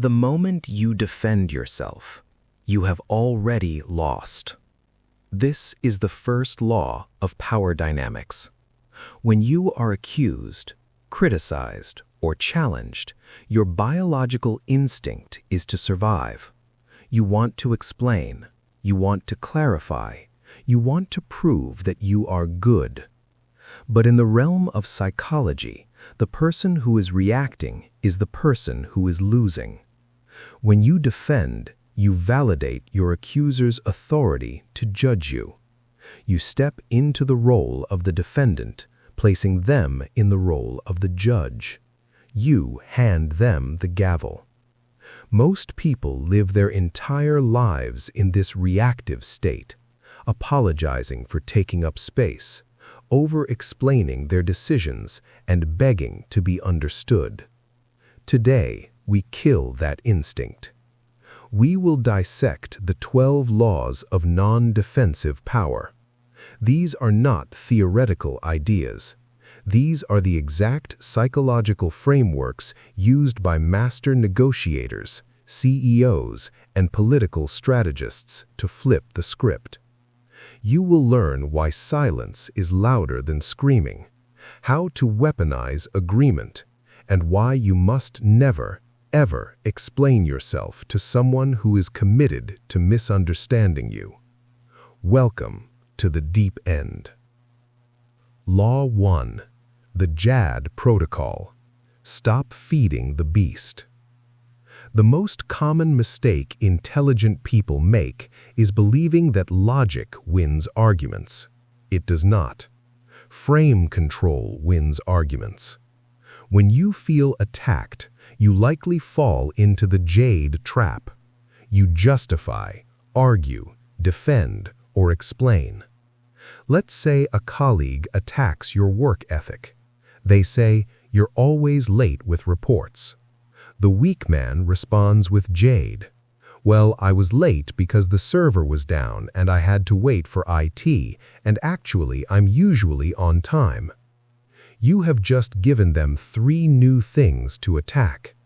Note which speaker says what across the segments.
Speaker 1: The moment you defend yourself, you have already lost. This is the first law of power dynamics. When you are accused, criticized, or challenged, your biological instinct is to survive. You want to explain, you want to clarify, you want to prove that you are good. But in the realm of psychology, the person who is reacting is the person who is losing. When you defend, you validate your accuser's authority to judge you. You step into the role of the defendant, placing them in the role of the judge. You hand them the gavel. Most people live their entire lives in this reactive state, apologizing for taking up space, over-explaining their decisions, and begging to be understood. Today, we kill that instinct. We will dissect the 12 laws of non-defensive power. These are not theoretical ideas. These are the exact psychological frameworks used by master negotiators, CEOs, and political strategists to flip the script. You will learn why silence is louder than screaming, how to weaponize agreement, and why you must never, ever explain yourself to someone who is committed to misunderstanding you. Welcome to the deep end. Law 1. The J.A.D.E. Protocol. Stop feeding the beast. The most common mistake intelligent people make is believing that logic wins arguments. It does not. Frame control wins arguments. When you feel attacked, you likely fall into the J.A.D.E. trap. You justify, argue, defend, or explain. Let's say a colleague attacks your work ethic. They say, "You're always late with reports." The weak man responds with J.A.D.E. "Well, I was late because the server was down and I had to wait for IT, and actually I'm usually on time." You have just given them 3 new things to attack.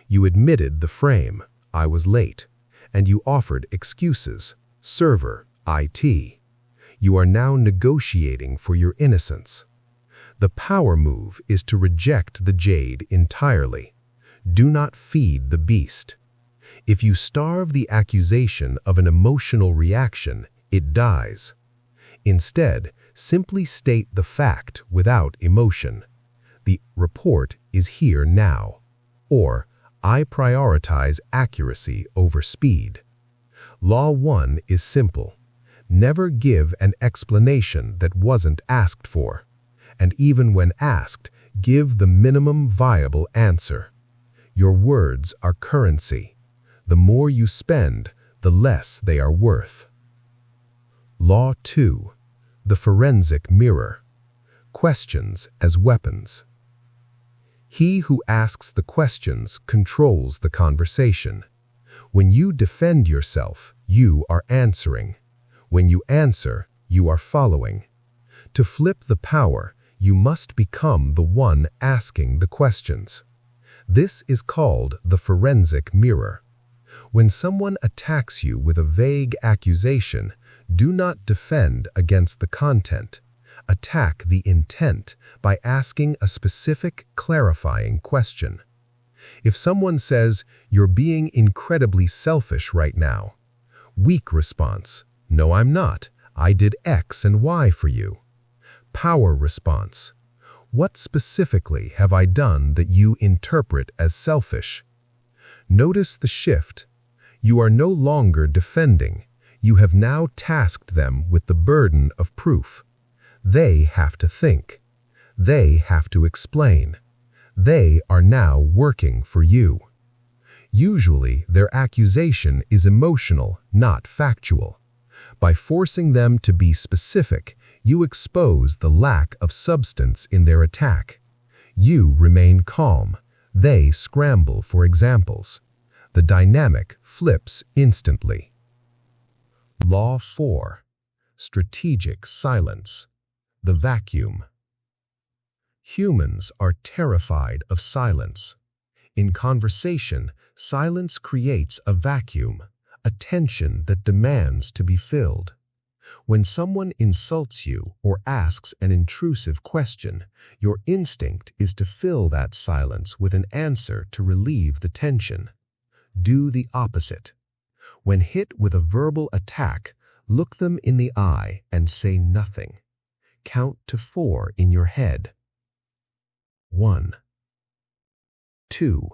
Speaker 1: You admitted the frame, "I was late," and you offered excuses, server, IT. You are now negotiating for your innocence. The power move is to reject the J.A.D.E. entirely. Do not feed the beast. If you starve the accusation of an emotional reaction, it dies. Instead, simply state the fact without emotion. The report is here now. Or, I prioritize accuracy over speed. Law 1 is simple. Never give an explanation that wasn't asked for. And even when asked, give the minimum viable answer. Your words are currency. The more you spend, the less they are worth. Law 2. The forensic mirror. Questions as weapons. He who asks the questions controls the conversation. When you defend yourself, you are answering. When you answer, you are following. To flip the power, you must become the one asking the questions. This is called the forensic mirror. When someone attacks you with a vague accusation, do not defend against the content. Attack the intent by asking a specific clarifying question. If someone says, "You're being incredibly selfish right now," weak response, "No, I'm not. I did X and Y for you." Power response, "What specifically have I done that you interpret as selfish?" Notice the shift. You are no longer defending. You have now tasked them with the burden of proof. They have to think. They have to explain. They are now working for you. Usually, their accusation is emotional, not factual. By forcing them to be specific, you expose the lack of substance in their attack. You remain calm. They scramble for examples. The dynamic flips instantly. Law 4. Strategic silence. The vacuum. Humans are terrified of silence.
Speaker 2: In conversation, silence creates a vacuum, a tension that demands to be filled. When someone insults you or asks an intrusive question, your instinct is to fill that silence with an answer to relieve the tension. Do the opposite. When hit with a verbal attack, look them in the eye and say nothing. Count to 4 in your head. 1, 2,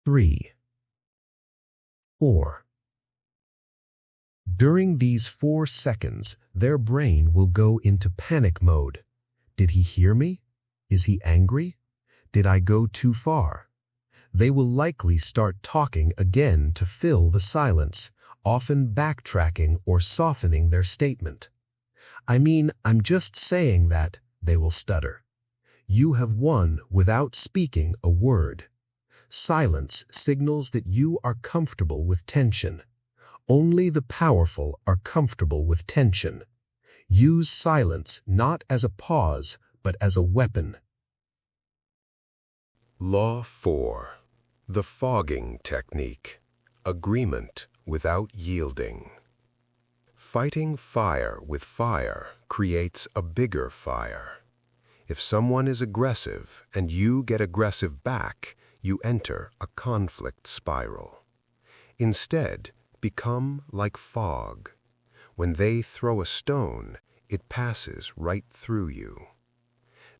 Speaker 2: 3, 4. During these 4 seconds, their brain will go into panic mode. Did he hear me? Is he angry? Did I go too far? They will likely start talking again to fill the silence, often backtracking or softening their statement. I'm just saying that, they will stutter. You have won without speaking a word. Silence signals that you are comfortable with tension. Only the powerful are comfortable with tension. Use silence not as a pause, but as a weapon.
Speaker 3: Law 4. The fogging technique. Agreement without yielding. Fighting fire with fire creates a bigger fire. If someone is aggressive and you get aggressive back, you enter a conflict spiral. Instead, become like fog. When they throw a stone, it passes right through you.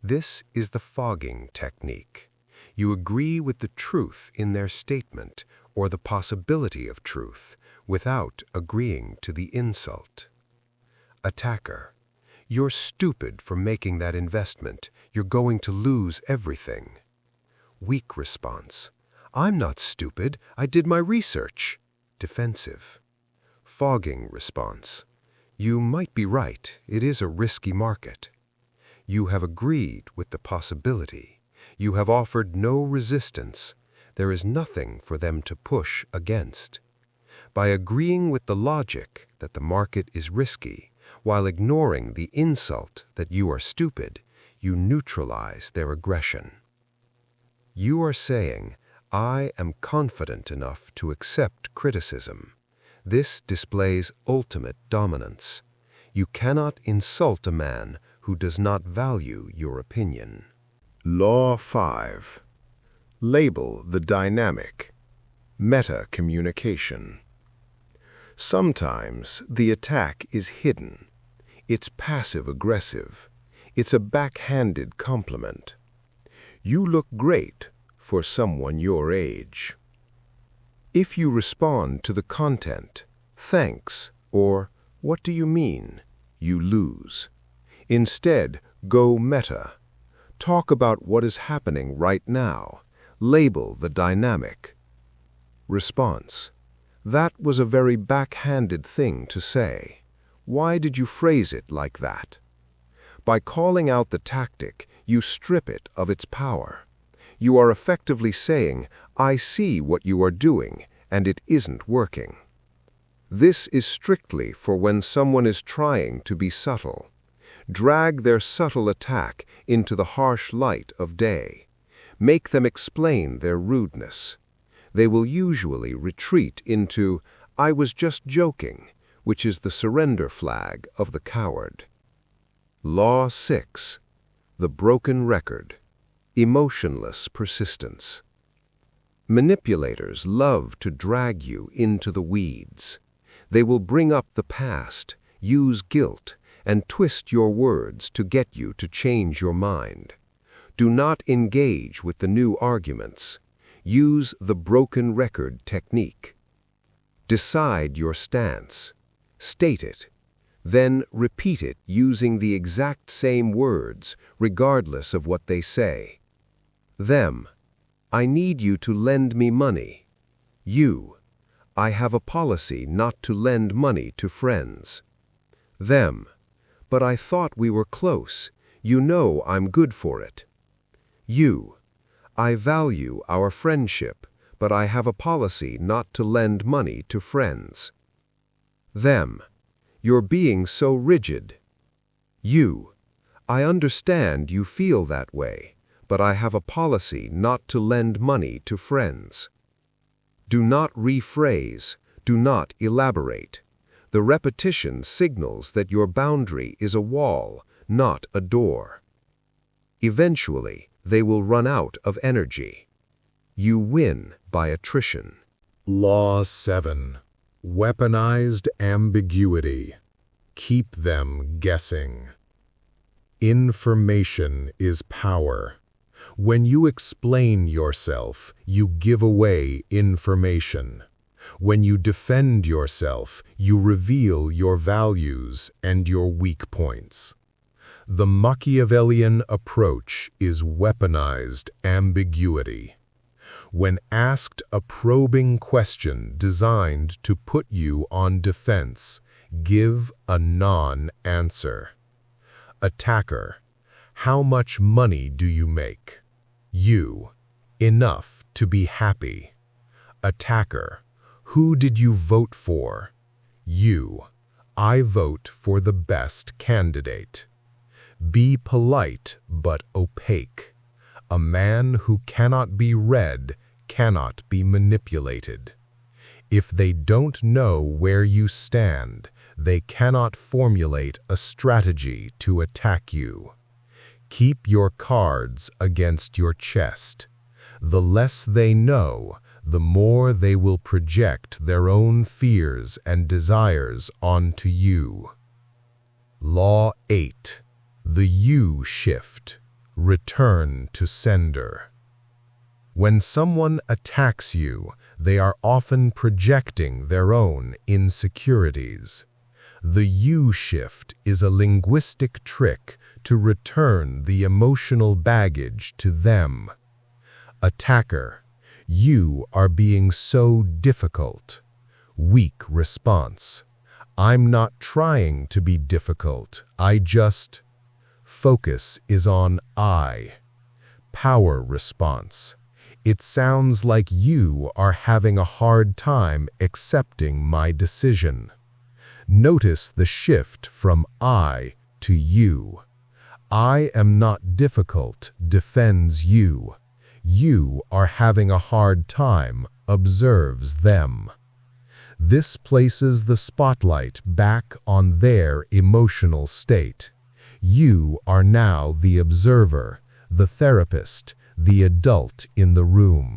Speaker 3: This is the fogging technique. You agree with the truth in their statement or the possibility of truth without agreeing to the insult. Attacker: you're stupid for making that investment. You're going to lose everything. Weak response: I'm not stupid. I did my research. Defensive. Fogging response: you might be right. It is a risky market. You have agreed with the possibility. You have offered no resistance. There is nothing for them to push against. By agreeing with the logic that the market is risky, while ignoring the insult that you are stupid, you neutralize their aggression. You are saying, I am confident enough to accept criticism. This displays ultimate dominance. You cannot insult a man who does not value your opinion. Law 5. Label the dynamic. Meta-communication. Sometimes the attack is hidden. It's passive-aggressive. It's a backhanded compliment. You look great for someone your age. If you respond to the content, thanks, or what do you mean, you lose. Instead, go meta. Talk about what is happening right now. Label the dynamic. Response: that was a very backhanded thing to say. Why did you phrase it like that? By calling out the tactic, you strip it of its power. You are effectively saying, I see what you are doing, and it isn't working. This is strictly for when someone is trying to be subtle. Drag their subtle attack into the harsh light of day. Make them explain their rudeness. They will usually retreat into, I was just joking, which is the surrender flag of the coward. Law 6. The broken record. Emotionless persistence. Manipulators love to drag you into the weeds. They will bring up the past, use guilt, and twist your words to get you to change your mind. Do not engage with the new arguments. Use the broken record technique. Decide your stance. State it. Then repeat it using the exact same words, regardless of what they say. Them: I need you to lend me money. You: I have a policy not to lend money to friends. Them: but I thought we were close. You know I'm good for it. You: I value our friendship, but I have a policy not to lend money to friends. Them: you're being so rigid. You: I understand you feel that way, but I have a policy not to lend money to friends. Do not rephrase, do not elaborate. The repetition signals that your boundary is a wall, not a door. Eventually, they will run out of energy. You win by attrition.
Speaker 4: Law 7. Weaponized ambiguity. Keep them guessing. Information is power. When you explain yourself, you give away information. When you defend yourself, you reveal your values and your weak points. The Machiavellian approach is weaponized ambiguity. When asked a probing question designed to put you on defense, give a non-answer. Attacker: how much money do you make? You: enough to be happy. Attacker: who did you vote for? You: I vote for the best candidate. Be polite but opaque. A man who cannot be read cannot be manipulated. If they don't know where you stand, they cannot formulate a strategy to attack you. Keep your cards against your chest. The less they know, the more they will project their own fears and desires onto you. Law 8. The U shift. Return to sender. When someone attacks you, they are often projecting their own insecurities. The U shift is a linguistic trick to return the emotional baggage to them. Attacker: you are being so difficult. Weak response: I'm not trying to be difficult, I just... Focus is on I. Power response: it sounds like you are having a hard time accepting my decision. Notice the shift from I to you. I am not difficult defends you. You are having a hard time observes them. This places the spotlight back on their emotional state. You are now the observer, the therapist, the adult in the room.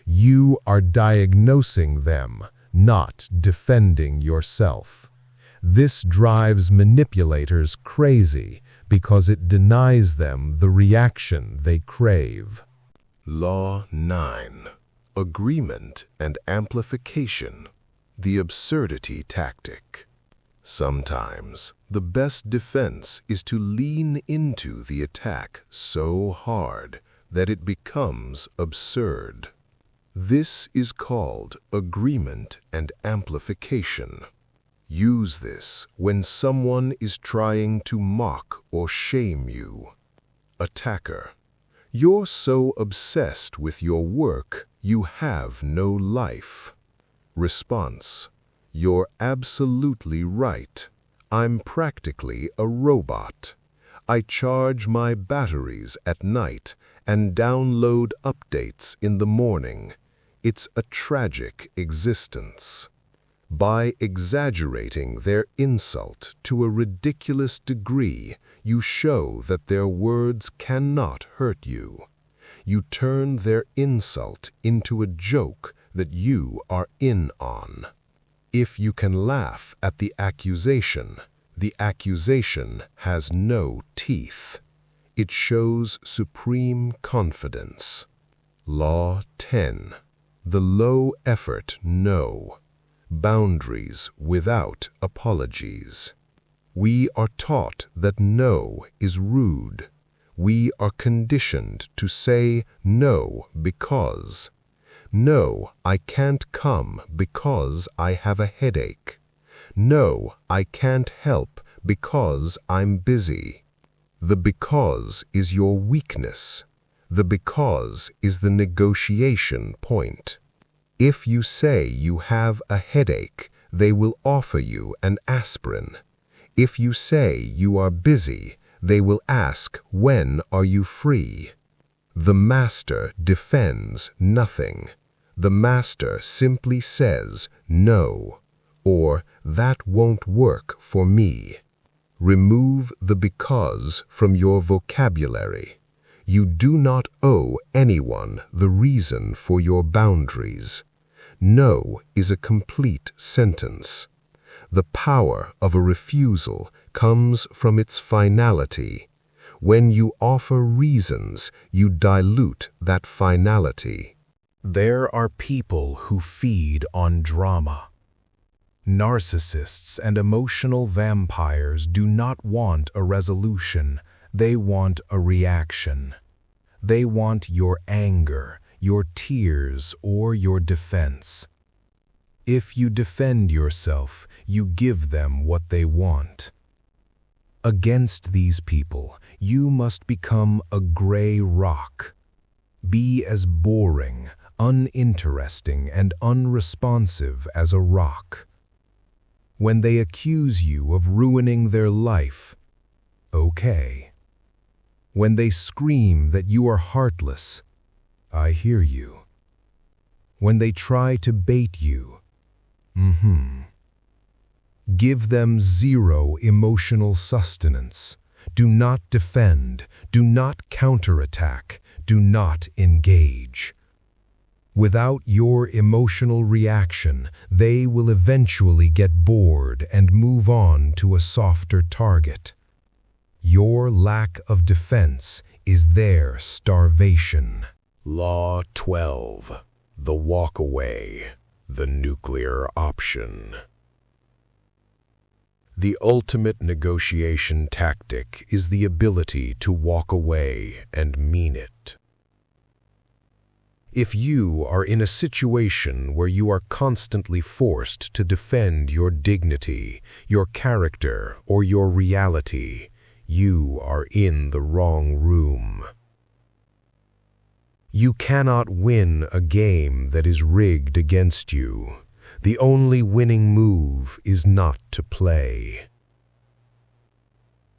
Speaker 4: You are diagnosing them, not defending yourself. This drives manipulators crazy because it denies them the reaction they crave.
Speaker 3: Law 9. Agreement and amplification. The absurdity tactic. Sometimes, the best defense is to lean into the attack so hard that it becomes absurd. This is called agreement and amplification. Use this when someone is trying to mock or shame you. Attacker: you're so obsessed with your work, you have no life. Response: you're absolutely right. I'm practically a robot. I charge my batteries at night and download updates in the morning. It's a tragic existence. By exaggerating their insult to a ridiculous degree, you show that their words cannot hurt you. You turn their insult into a joke that you are in on. If you can laugh at the accusation has no teeth. It shows supreme confidence. Law 10. The low effort no. Boundaries without apologies. We are taught that no is rude. We are conditioned to say no because. No, I can't come because I have a headache. No, I can't help because I'm busy. The because is your weakness. The because is the negotiation point. If you say you have a headache, they will offer you an aspirin. If you say you are busy, they will ask, when are you free? The master defends nothing. The master simply says no, or that won't work for me. Remove the because from your vocabulary. You do not owe anyone the reason for your boundaries. No is a complete sentence. The power of a refusal comes from its finality. When you offer reasons, you dilute that finality.
Speaker 1: There are people who feed on drama. Narcissists and emotional vampires do not want a resolution, they want a reaction. They want your anger, your tears, or your defense. If you defend yourself, you give them what they want. Against these people, you must become a gray rock. Be as boring, uninteresting, and unresponsive as a rock. When they accuse you of ruining their life, okay. When they scream that you are heartless, I hear you. When they try to bait you, Give them zero emotional sustenance. Do not defend. Do not counterattack. Do not engage. Without your emotional reaction, they will eventually get bored and move on to a softer target. Your lack of defense is their starvation.
Speaker 4: Law 12. The walk-away. The nuclear option. The ultimate negotiation tactic is the ability to walk away and mean it. If you are in a situation where you are constantly forced to defend your dignity, your character, or your reality, you are in the wrong room. You cannot win a game that is rigged against you. The only winning move is not to play.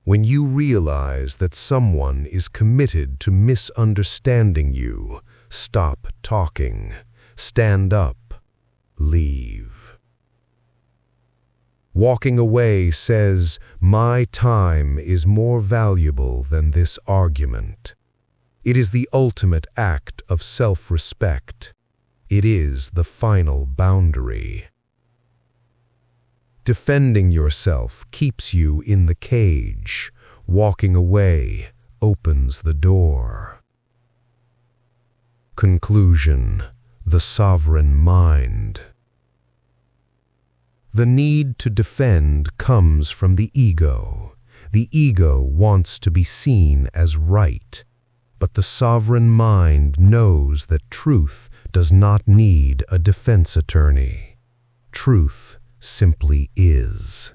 Speaker 4: When you realize that someone is committed to misunderstanding you, stop talking, stand up, leave. Walking away says, my time is more valuable than this argument. It is the ultimate act of self-respect. It is the final boundary. Defending yourself keeps you in the cage. Walking away opens the door. Conclusion: the sovereign mind. The need to defend comes from the ego. The ego wants to be seen as right. But the sovereign mind knows that truth does not need a defense attorney. Truth simply is.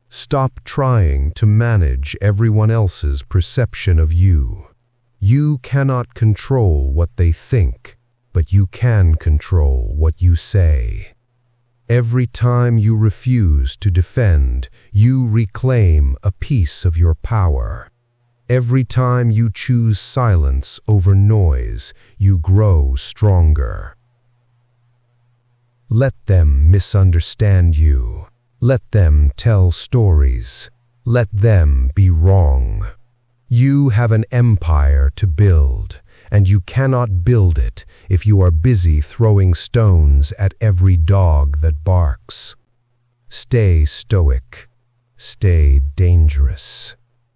Speaker 4: Stop trying to manage everyone else's perception of you. You cannot control what they think, but you can control what you say. Every time you refuse to defend, you reclaim a piece of your power. Every time you choose silence over noise, you grow stronger. Let them misunderstand you. Let them tell stories. Let them be wrong. You have an empire to build, and you cannot build it if you are busy throwing stones at every dog that barks. Stay stoic. Stay dangerous.